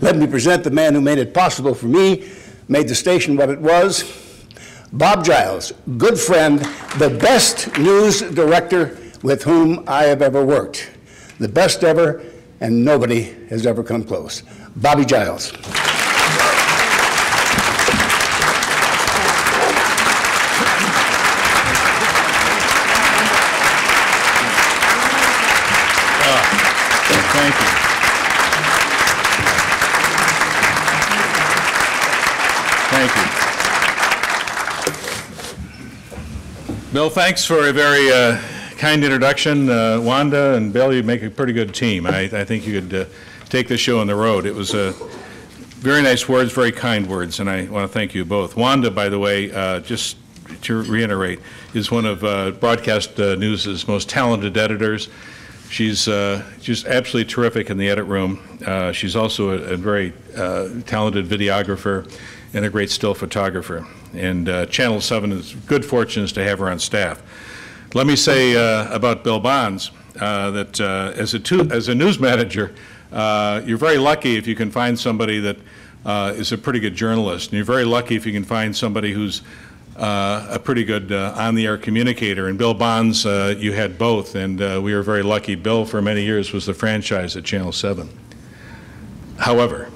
Let me present the man who made it possible for me, made the station what it was, Bob Giles, good friend, the best news director with whom I have ever worked. The best ever, and nobody has ever come close. Bobby Giles. Thank you. Thank you. Bill, thanks for a very kind introduction. Wanda and Bill, you make a pretty good team. I think you could take the show on the road. It was very nice words, very kind words, and I want to thank you both. Wanda, by the way, just to reiterate, is one of Broadcast News' most talented editors. She's just absolutely terrific in the edit room. She's also a very talented videographer and a great still photographer. And Channel 7 is good fortune to have her on staff. Let me say about Bill Bonds that as a news manager, you're very lucky if you can find somebody that is a pretty good journalist. And you're very lucky if you can find somebody who's a pretty good on-the-air communicator. And Bill Bonds, you had both, and we were very lucky. Bill, for many years, was the franchise at Channel 7. However,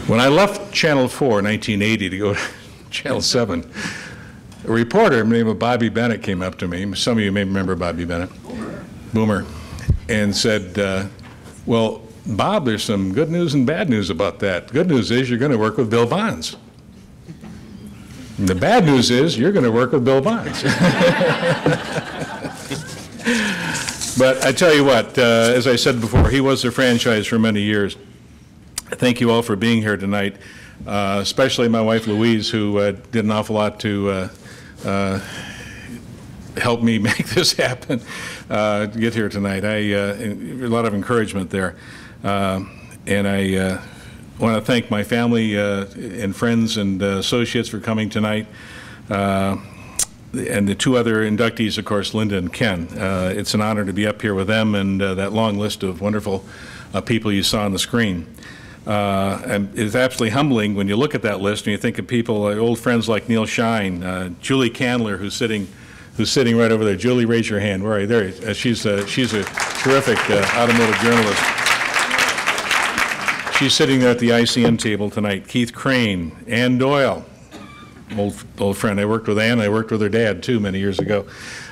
when I left Channel 4 in 1980 to go to Channel 7, a reporter named Bobby Bennett came up to me. Some of you may remember Bobby Bennett. Boomer. And said, well, Bob, there's some good news and bad news about that. Good news is you're going to work with Bill Bonds. And the bad news is you're going to work with Bill Bonds. But I tell you what, as I said before, he was a franchise for many years. Thank you all for being here tonight, especially my wife Louise, who did an awful lot to help me make this happen, to get here tonight. A lot of encouragement there. And I want to thank my family and friends and associates for coming tonight. And the two other inductees, of course, Linda and Ken. It's an honor to be up here with them and that long list of wonderful people you saw on the screen. And it's absolutely humbling when you look at that list and you think of people, old friends like Neil Shine, Julie Candler, who's sitting right over there. Julie, raise your hand. Where are you? There. She's a terrific automotive journalist. She's sitting there at the ICN table tonight. Keith Crane, Ann Doyle, old friend. I worked with Ann. I worked with her dad too many years ago.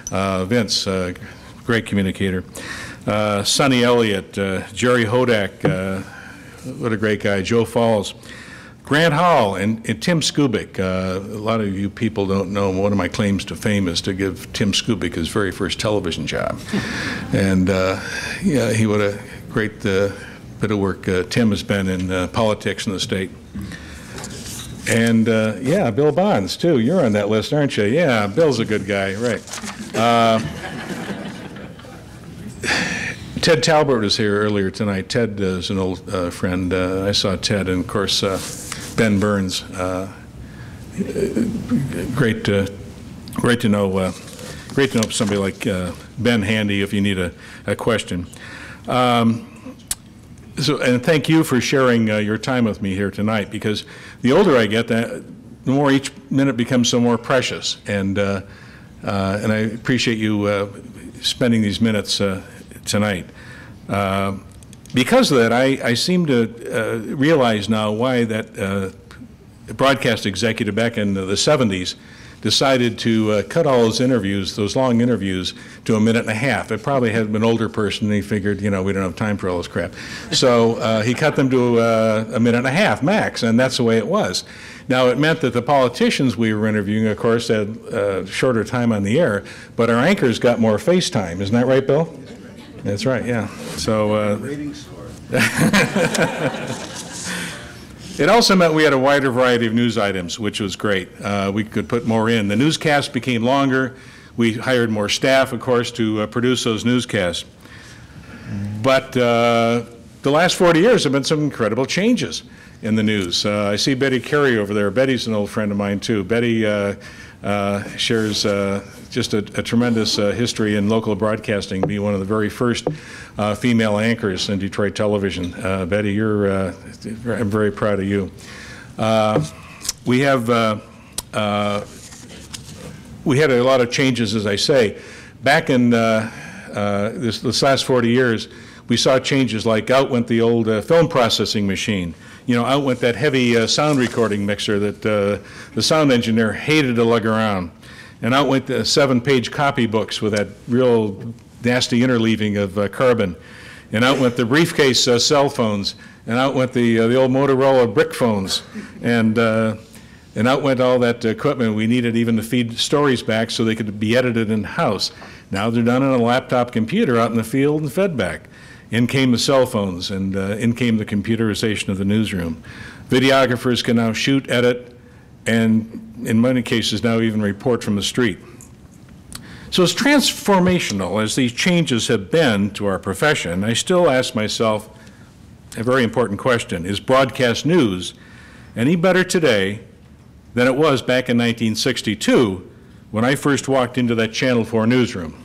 Vince, great communicator. Sonny Elliott, Jerry Hodak, what a great guy. Joe Falls, Grant Hall, and Tim Skubik. A lot of you people don't know one of my claims to fame is to give Tim Skubik his very first television job. And yeah, he what a great bit of work Tim has been in politics in the state. And yeah, Bill Bonds too. You're on that list, aren't you? Yeah, Bill's a good guy, right? Ted Talbert was here earlier tonight. Ted is an old friend. I saw Ted, and of course Ben Burns. Great to know somebody like Ben handy if you need a question. So, and thank you for sharing your time with me here tonight, because the older I get, the more each minute becomes so more precious, and I appreciate you spending these minutes tonight. Because of that, I seem to realize now why that broadcast executive back in the 70s decided to cut all those interviews, those long interviews, to a minute and a half. It probably had been an older person, and he figured, you know, we don't have time for all this crap. So he cut them to a minute and a half max, and that's the way it was. Now, it meant that the politicians we were interviewing, of course, had shorter time on the air, but our anchors got more face time. Isn't that right, Bill? That's right, yeah. So it also meant we had a wider variety of news items, which was great. We could put more in. The newscasts became longer. We hired more staff, of course, to produce those newscasts. But the last 40 years have been some incredible changes in the news. I see Betty Carey over there. Betty's an old friend of mine, too. Betty shares just a tremendous history in local broadcasting, being one of the very first female anchors in Detroit television. Betty, I'm very proud of you. We had a lot of changes, as I say. Back in this last 40 years, we saw changes like out went the old film processing machine. Out went that heavy sound recording mixer that the sound engineer hated to lug around. And out went the 7-page copybooks with that real nasty interleaving of carbon. And out went the briefcase cell phones. And out went the old Motorola brick phones. And out went all that equipment we needed even to feed stories back so they could be edited in-house. Now they're done on a laptop computer out in the field and fed back. In came the cell phones, and in came the computerization of the newsroom. Videographers can now shoot, edit, and in many cases now even report from the street. So as transformational as these changes have been to our profession, I still ask myself a very important question. Is broadcast news any better today than it was back in 1962 when I first walked into that Channel 4 newsroom?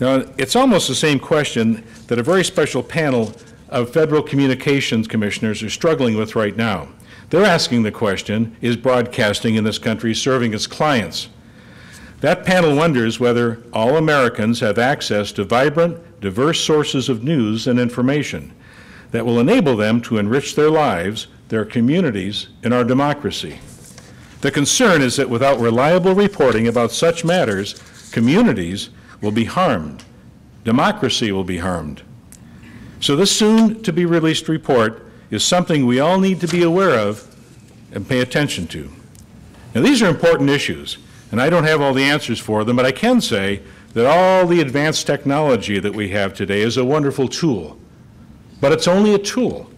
Now, it's almost the same question that a very special panel of federal communications commissioners are struggling with right now. They're asking the question, is broadcasting in this country serving its clients? That panel wonders whether all Americans have access to vibrant, diverse sources of news and information that will enable them to enrich their lives, their communities, and our democracy. The concern is that without reliable reporting about such matters, communities will be harmed. Democracy will be harmed. So this soon-to-be-released report is something we all need to be aware of and pay attention to. Now, these are important issues, and I don't have all the answers for them, but I can say that all the advanced technology that we have today is a wonderful tool. But it's only a tool.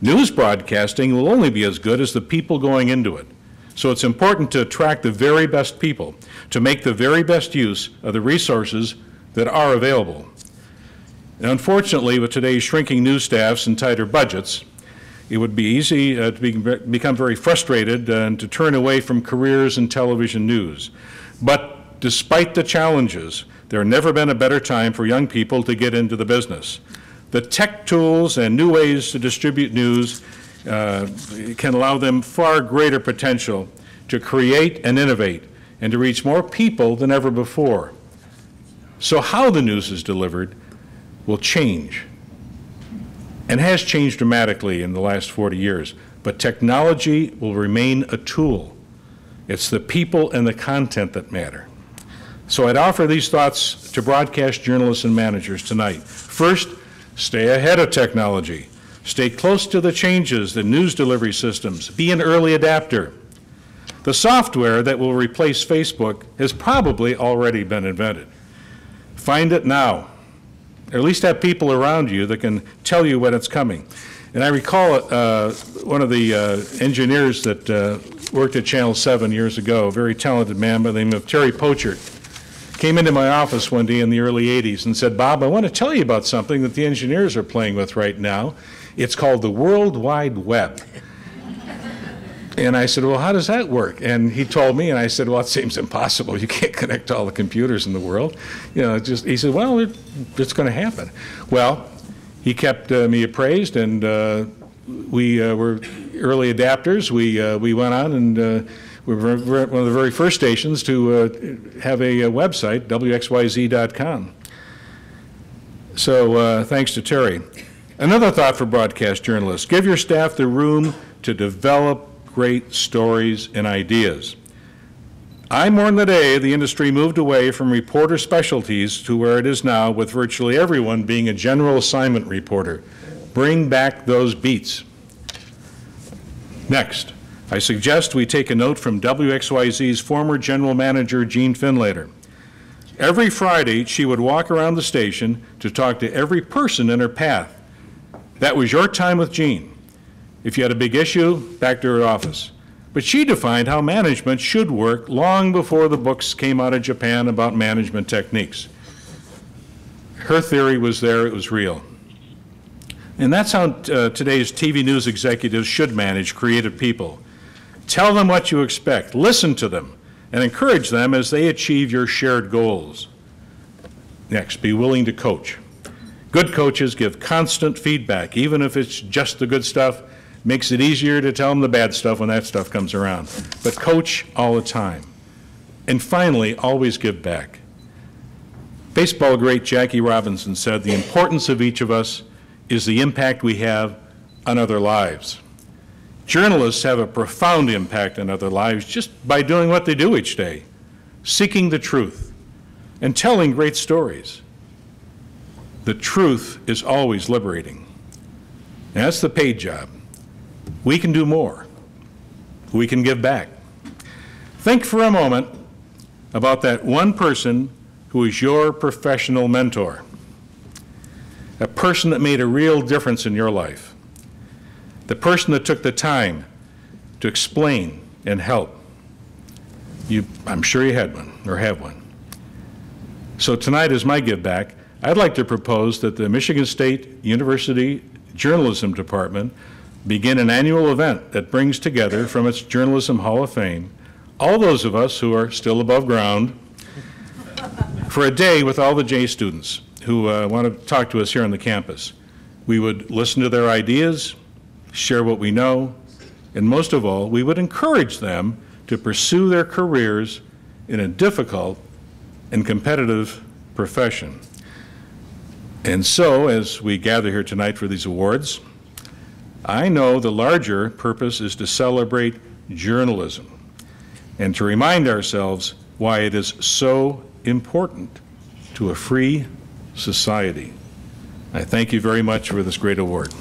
News broadcasting will only be as good as the people going into it. So it's important to attract the very best people, to make the very best use of the resources that are available. Now, unfortunately, with today's shrinking news staffs and tighter budgets, it would be easy to become very frustrated and to turn away from careers in television news. But despite the challenges, there has never been a better time for young people to get into the business. The tech tools and new ways to distribute news can allow them far greater potential to create and innovate and to reach more people than ever before. So how the news is delivered will change and has changed dramatically in the last 40 years. But technology will remain a tool. It's the people and the content that matter. So I'd offer these thoughts to broadcast journalists and managers tonight. First, stay ahead of technology. Stay close to the changes in news delivery systems. Be an early adapter. The software that will replace Facebook has probably already been invented. Find it now, or at least have people around you that can tell you when it's coming. And I recall one of the engineers that worked at Channel 7 years ago, a very talented man by the name of Terry Pochert, came into my office one day in the early 80s and said, "Bob, I want to tell you about something that the engineers are playing with right now. It's called the World Wide Web." And I said, "Well, how does that work?" And he told me, and I said, "Well, it seems impossible. You can't connect all the computers in the world." He said, "Well, it's going to happen." Well, he kept me appraised, and we were early adapters. We went on, and we were one of the very first stations to have a website, wxyz.com. So thanks to Terry. Another thought for broadcast journalists: give your staff the room to develop great stories and ideas. I mourn the day the industry moved away from reporter specialties to where it is now, with virtually everyone being a general assignment reporter. Bring back those beats. Next, I suggest we take a note from WXYZ's former general manager, Jean Finlater. Every Friday, she would walk around the station to talk to every person in her path. That was your time with Jean. If you had a big issue, back to her office. But she defined how management should work long before the books came out of Japan about management techniques. Her theory was there, it was real. And that's how today's TV news executives should manage creative people. Tell them what you expect, listen to them, and encourage them as they achieve your shared goals. Next, be willing to coach. Good coaches give constant feedback, even if it's just the good stuff. Makes it easier to tell them the bad stuff when that stuff comes around. But coach all the time. And finally, always give back. Baseball great Jackie Robinson said, "The importance of each of us is the impact we have on other lives." Journalists have a profound impact on other lives just by doing what they do each day, seeking the truth and telling great stories. The truth is always liberating. And that's the paid job. We can do more. We can give back. Think for a moment about that one person who is your professional mentor, a person that made a real difference in your life, the person that took the time to explain and help. I'm sure you had one or have one. So tonight, as my give back, I'd like to propose that the Michigan State University Journalism Department begin an annual event that brings together from its Journalism Hall of Fame all those of us who are still above ground for a day with all the J students who want to talk to us here on the campus. We would listen to their ideas, share what we know, and most of all, we would encourage them to pursue their careers in a difficult and competitive profession. And so, as we gather here tonight for these awards, I know the larger purpose is to celebrate journalism and to remind ourselves why it is so important to a free society. I thank you very much for this great award.